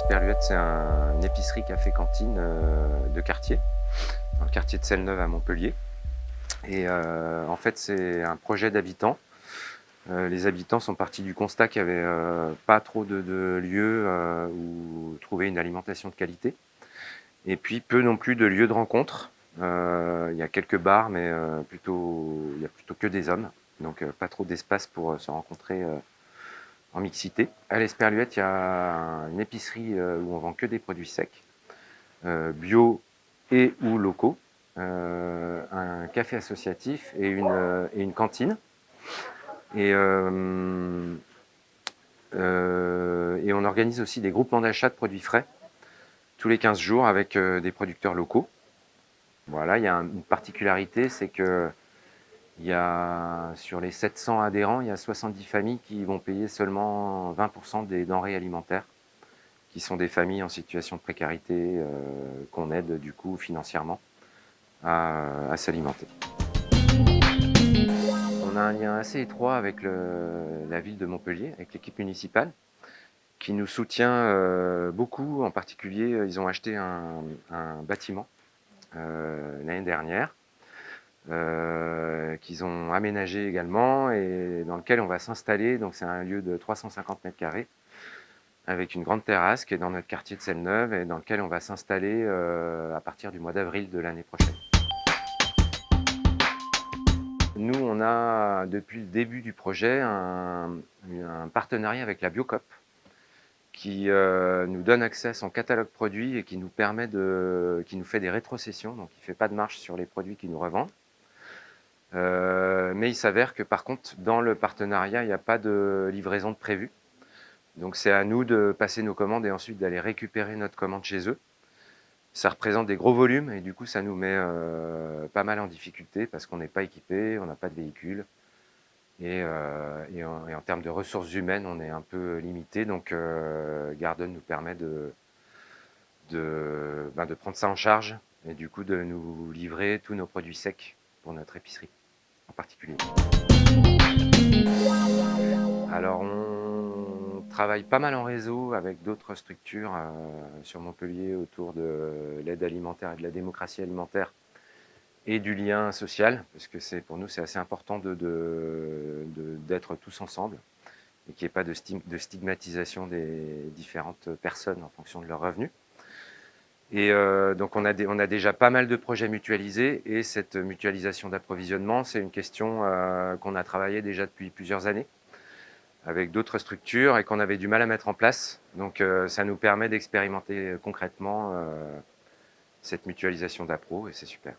L'esperluette, c'est une épicerie café-cantine de quartier, dans le quartier de Selle-Neuve à Montpellier. Et en fait, c'est un projet d'habitants. Les habitants sont partis du constat qu'il n'y avait pas trop de lieux où trouver une alimentation de qualité. Et puis peu non plus de lieux de rencontre. Il y a quelques bars, mais il y a plutôt que des hommes. Donc pas trop d'espace pour se rencontrer en mixité. À l'Esperluette, il y a une épicerie où on vend que des produits secs, bio et ou locaux, un café associatif et une cantine. Et on organise aussi des groupements d'achat de produits frais tous les 15 jours avec des producteurs locaux. Voilà, il y a une particularité, c'est que sur les 700 adhérents, il y a 70 familles qui vont payer seulement 20% des denrées alimentaires, qui sont des familles en situation de précarité qu'on aide du coup financièrement à s'alimenter. On a un lien assez étroit avec la ville de Montpellier, avec l'équipe municipale, qui nous soutient beaucoup. En particulier, ils ont acheté un bâtiment l'année dernière, qu'ils ont aménagé également et dans lequel on va s'installer. Donc c'est un lieu de 350 mètres carrés avec une grande terrasse qui est dans notre quartier de Selle-Neuve et dans lequel on va s'installer à partir du mois d'avril de l'année prochaine. Nous, on a depuis le début du projet un partenariat avec la Biocoop qui nous donne accès à son catalogue produits et qui nous fait des rétrocessions, donc il ne fait pas de marge sur les produits qu'il nous revend. Mais il s'avère que par contre, dans le partenariat, il n'y a pas de livraison de prévue. Donc c'est à nous de passer nos commandes et ensuite d'aller récupérer notre commande chez eux. Ça représente des gros volumes et du coup ça nous met pas mal en difficulté parce qu'on n'est pas équipé, on n'a pas de véhicule et en termes de ressources humaines on est un peu limité. Donc Garden nous permet de prendre ça en charge et du coup de nous livrer tous nos produits secs pour notre épicerie en particulier. Alors on travaille pas mal en réseau avec d'autres structures sur Montpellier autour de l'aide alimentaire et de la démocratie alimentaire et du lien social, parce que pour nous c'est assez important d'être tous ensemble et qu'il n'y ait pas de stigmatisation des différentes personnes en fonction de leurs revenus. Et donc on a déjà pas mal de projets mutualisés et cette mutualisation d'approvisionnement, c'est une question qu'on a travaillé déjà depuis plusieurs années avec d'autres structures et qu'on avait du mal à mettre en place. Donc ça nous permet d'expérimenter concrètement cette mutualisation d'appro et c'est super.